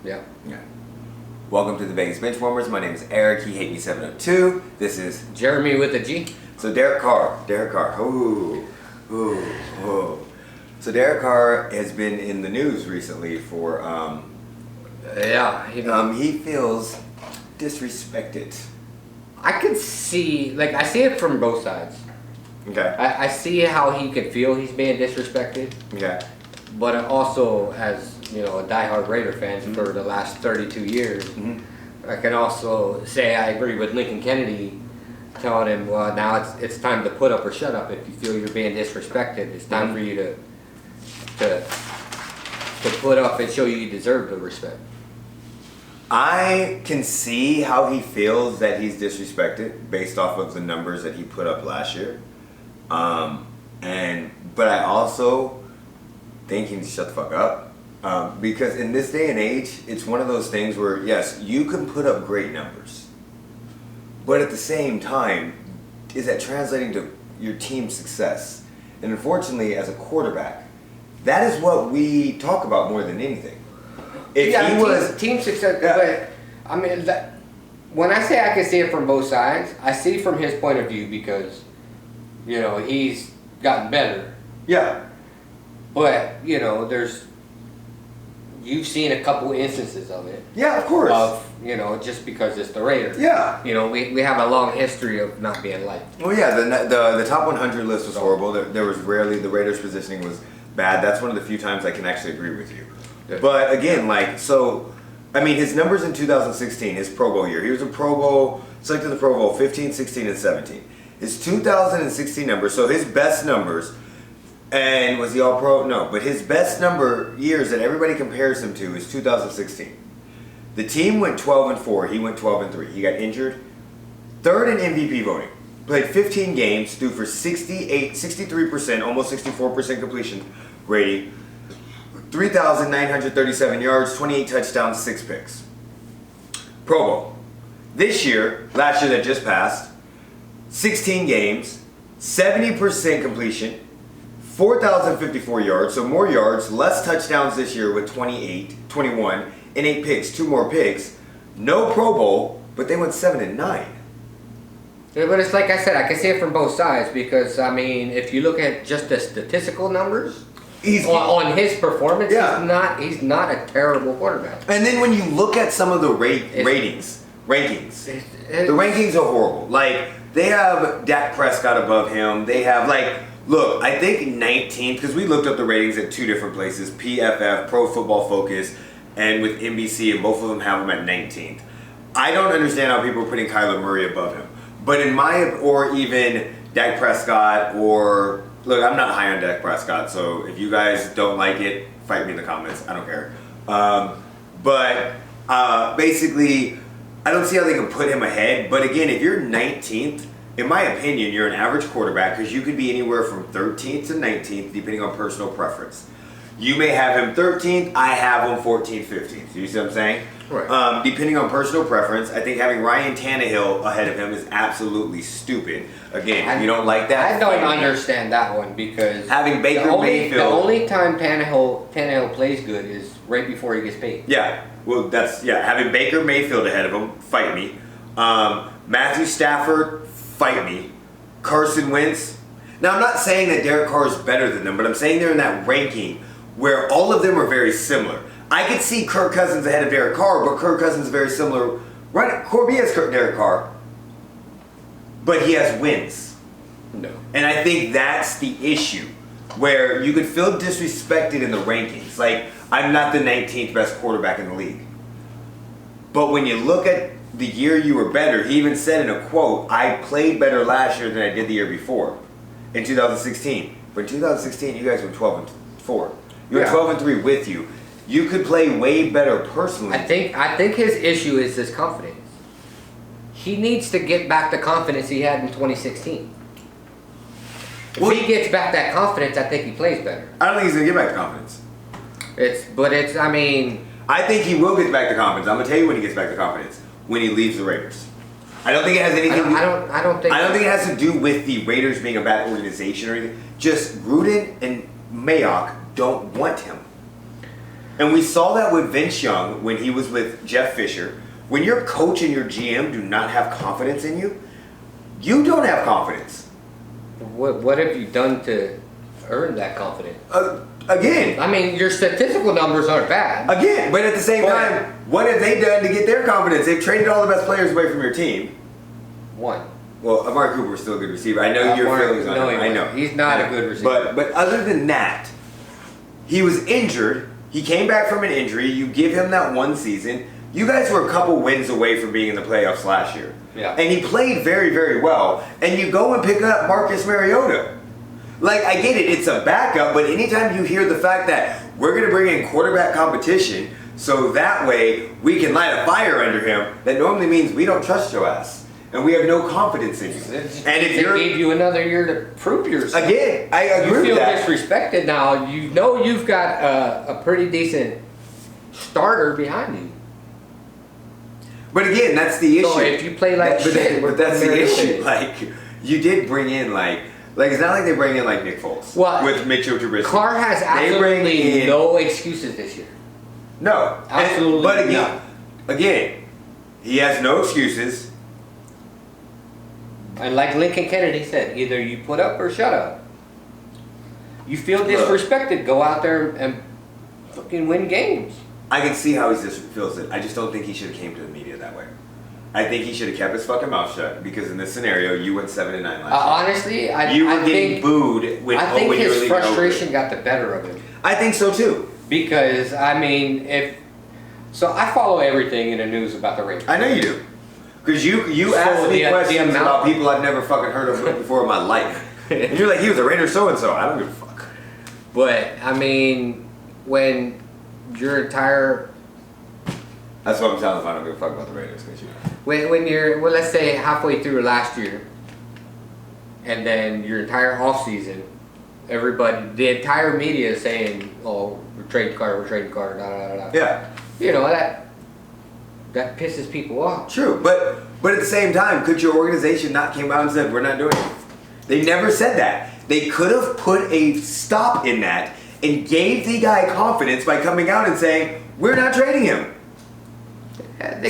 Yeah. Yeah. Welcome to the Vegas Benchwarmers. My name is Eric. He hate me 702. This is Geremy with a G. So Derek Carr. Ooh. So Derek Carr has been in the news recently for he feels disrespected. I could see, I see it from both sides. Okay. I see how he could feel he's being disrespected. Okay. But also, as a diehard Raider fan for the last 32 years, I can also say I agree with Lincoln Kennedy telling him, well, now it's time to put up or shut up. If you feel you're being disrespected, it's time for you to put up and show you deserve the respect. I can see how he feels that he's disrespected based off of the numbers that he put up last year. But I also think he needs to shut the fuck up. Because in this day and age, it's one of those things where, yes, you can put up great numbers. But at the same time, is that translating to your team's success? And unfortunately, as a quarterback, that is what we talk about more than anything. If team success, but I mean, when I say I can see it from both sides, I see from his point of view because, he's gotten better. Yeah. But, you've seen a couple instances of it. Yeah, of course. Just because it's the Raiders. Yeah. We have a long history of not being liked. Well, yeah, the top 100 list was horrible. There was rarely, the Raiders' positioning was bad. That's one of the few times I can actually agree with you. Yeah. But again, his numbers in 2016, his Pro Bowl year, he was a Pro Bowl, selected the Pro Bowl 15, 16, and 17. His 2016 numbers, so his best numbers, and was he all pro? No, but his best number years that everybody compares him to is 2016. The team went 12-4, he went 12-3. He got injured. Third in MVP voting. Played 15 games, threw for 63%, almost 64% completion rating. 3,937 yards, 28 touchdowns, 6 picks. Pro Bowl. Last year that just passed, 16 games, 70% completion, 4,054 yards, so more yards, less touchdowns this year with 21, and 8 picks, 2 more picks. No Pro Bowl, but they went 7-9. Yeah, but it's like I said, I can see it from both sides because, if you look at just the statistical numbers, on his performance, he's not a terrible quarterback. And then when you look at some of the rankings, the rankings are horrible. They have Dak Prescott above him. They have, look, I think 19th, because we looked up the ratings at 2 different places, PFF, Pro Football Focus, and with NBC, and both of them have him at 19th. I don't understand how people are putting Kyler Murray above him. But or even Dak Prescott, or, look, I'm not high on Dak Prescott, so if you guys don't like it, fight me in the comments. I don't care. Basically, I don't see how they can put him ahead. But again, if you're 19th, in my opinion, you're an average quarterback because you could be anywhere from 13th to 19th, depending on personal preference. You may have him 13th, I have him 14th, 15th. You see what I'm saying? Right. Depending on personal preference, I think having Ryan Tannehill ahead of him is absolutely stupid. Again, if you don't like that, I don't understand that one because having Baker Mayfield. The only time Tannehill plays good is right before he gets paid. Yeah, well, having Baker Mayfield ahead of him, fight me. Matthew Stafford, fight me. Carson Wentz. Now, I'm not saying that Derek Carr is better than them, but I'm saying they're in that ranking where all of them are very similar. I could see Kirk Cousins ahead of Derek Carr, but Kirk Cousins is very similar. Right, Corby has Derek Carr, but he has wins. No. And I think that's the issue, where you could feel disrespected in the rankings. I'm not the 19th best quarterback in the league. But when you look at the year you were better, he even said in a quote, I played better last year than I did the year before, in 2016. But in 2016, you guys were 12-4. You were 12-3 with you. You could play way better personally. I think his issue is his confidence. He needs to get back the confidence he had in 2016. If he gets back that confidence, I think he plays better. I don't think he's gonna get back the confidence. I think he will get back the confidence. I'm gonna tell you when he gets back the confidence. When he leaves the Raiders. I don't think it has anything. I don't think it has to do with the Raiders being a bad organization or anything. Just Gruden and Mayock don't want him. And we saw that with Vince Young when he was with Jeff Fisher. When your coach and your GM do not have confidence in you, you don't have confidence. What have you done to earn that confidence? Again. I mean, your statistical numbers aren't bad. Again, but at the same time, what have they done to get their confidence? They've traded all the best players away from your team. One. Well, Amari Cooper is still a good receiver. I know your feelings on him. I know. He's not a good receiver. But other than that, he was injured. He came back from an injury. You give him that one season. You guys were a couple wins away from being in the playoffs last year. Yeah. And he played very, very well. And you go and pick up Marcus Mariota. Like, I get it. It's a backup. But anytime you hear the fact that we're going to bring in quarterback competition so that way we can light a fire under him, that normally means we don't trust your ass. And we have no confidence in you. And if they gave you another year to prove yourself. Again, I agree with that. You feel disrespected now. You know you've got a pretty decent starter behind you. But again, that's the issue. So if you play like shit, but that's the issue. Like, you did bring in like it's not like they bring in like Nick Foles with Mitchell Trubisky. Carr has absolutely no excuses this year. No, absolutely. But again, he has no excuses. And like Lincoln Kennedy said, either you put up or shut up. You feel disrespected, go out there and fucking win games. I can see how he just feels it. I just don't think he should have came to the media that way. I think he should have kept his fucking mouth shut because in this scenario, you went 7-9 last year. Honestly, I getting booed when I think his frustration got the better of him. I think so too. Because I mean, so I follow everything in the news about the Raiders. I know you do. Because you asked me questions about people I've never fucking heard of before in my life. And you're like, he was a Raider so-and-so. I don't give a fuck. But, I mean, when your entire... That's what I'm telling them. I don't give a fuck about the Raiders. When you're, well, let's say halfway through last year, and then your entire offseason, the entire media is saying, oh, we're trading Carr, da, da, da, da. Yeah. You know, that pisses people off. True, but at the same time, could your organization not came out and said, we're not doing it? They never said that. They could have put a stop in that and gave the guy confidence by coming out and saying, we're not trading him. Yeah,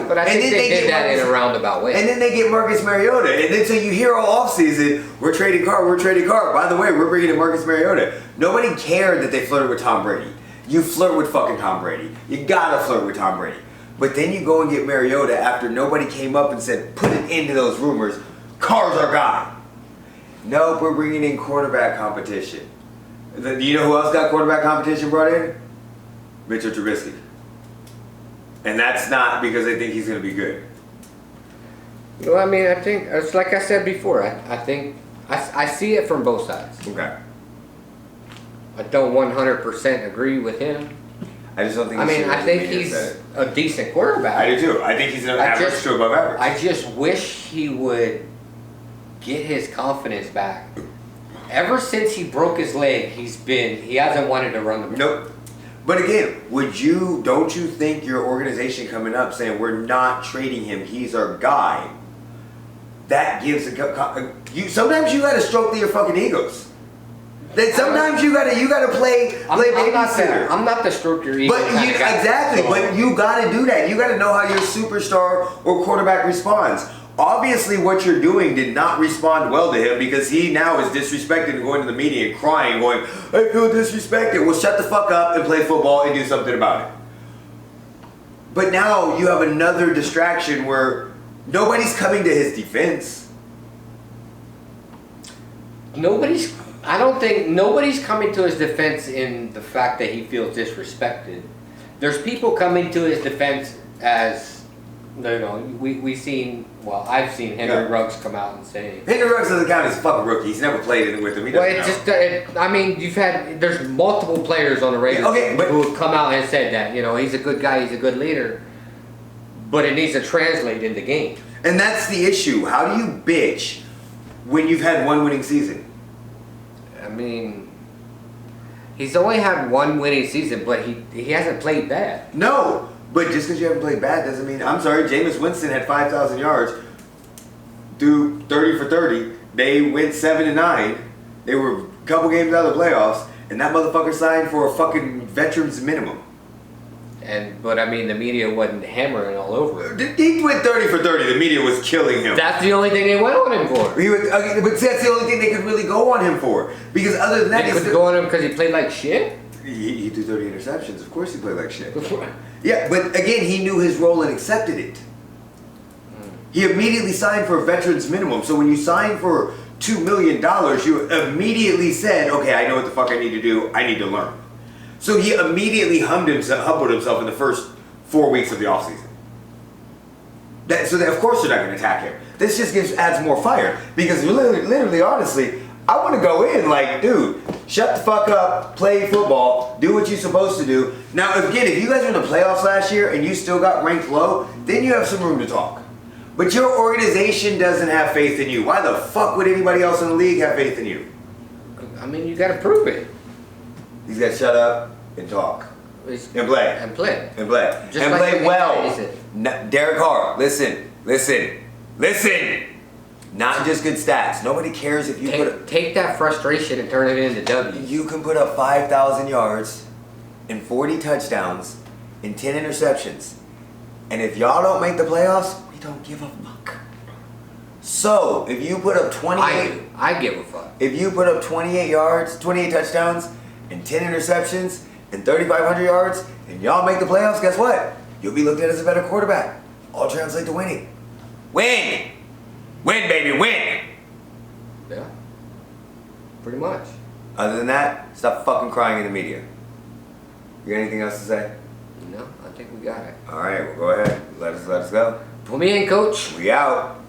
but I think they did that in a roundabout way. And then they get Marcus Mariota. And then so you hear all offseason, we're trading Carr. By the way, we're bringing in Marcus Mariota. Nobody cared that they flirted with Tom Brady. You flirt with fucking Tom Brady. You gotta flirt with Tom Brady. But then you go and get Mariota after nobody came up and said, put it into those rumors. Carr's our guy. Nope, we're bringing in quarterback competition. Do you know who else got quarterback competition brought in? Mitchell Trubisky. And that's not because they think he's going to be good. Well, I mean, I think, it's like I said before, I think, I see it from both sides. Okay. I don't 100% agree with him. I just don't think I think he's a decent quarterback. I do too. I think he's an average to above average. I just wish he would get his confidence back. Ever since he broke his leg, he hasn't wanted to run the ball. Nope. But again, don't you think your organization coming up saying we're not trading him, he's our guy, that gives sometimes you gotta stroke your fucking egos. That sometimes you gotta play babysitter. I'm not the stroke your ego. But you gotta do that. You gotta know how your superstar or quarterback responds. Obviously, what you're doing did not respond well to him because he now is disrespected and going to the media and crying, going, I feel disrespected. Well, shut the fuck up and play football and do something about it. But now you have another distraction where nobody's coming to his defense. I don't think nobody's coming to his defense in the fact that he feels disrespected. There's people coming to his defense as, I've seen Henry Ruggs come out and say... Henry Ruggs doesn't count as a fucking rookie. He's never played it with him. He doesn't know. There's multiple players on the Raiders who have come out and said that, he's a good guy, he's a good leader, but it needs to translate into games. And that's the issue. How do you bitch when you've had one winning season? I mean, he's only had one winning season, but he hasn't played bad. No, but just because you haven't played bad doesn't mean... I'm sorry, Jameis Winston had 5,000 yards, threw 30 for 30. They went 7-9. They were a couple games out of the playoffs, And that motherfucker signed for a fucking veterans minimum. But I mean, the media wasn't hammering all over him. He went 30 for 30. The media was killing him. That's the only thing they went on him for. But that's the only thing they could really go on him for. Because other than that, They could go on him because he played like shit? He threw 30 interceptions. Of course he played like shit. Yeah, but again, he knew his role and accepted it. He immediately signed for a veterans minimum. So when you sign for $2 million, you immediately said, okay, I know what the fuck I need to do. I need to learn. So he immediately humbled himself in the first 4 weeks of the offseason. Of course they're not going to attack him. This just adds more fire. Because literally, honestly, I want to go in like, dude, shut the fuck up, play football, do what you're supposed to do. Now, again, if you guys were in the playoffs last year and you still got ranked low, then you have some room to talk. But your organization doesn't have faith in you. Why the fuck would anybody else in the league have faith in you? I mean, you got to prove it. He's got to shut up and talk. And play. And play. And play. Just and like play well. No, Derek Carr, listen. Not just good stats. Nobody cares if you take that frustration and turn it into W. You can put up 5,000 yards and 40 touchdowns and 10 interceptions. And if y'all don't make the playoffs, we don't give a fuck. So, if you put up 28... I give a fuck. If you put up 28 yards, 28 touchdowns, and 10 interceptions, and 3,500 yards, and y'all make the playoffs, guess what? You'll be looked at as a better quarterback. All translate to winning. Win! Win, baby, win! Yeah. Pretty much. Other than that, stop fucking crying in the media. You got anything else to say? No, I think we got it. All right, well, go ahead. Let us go. Put me in, coach. We out.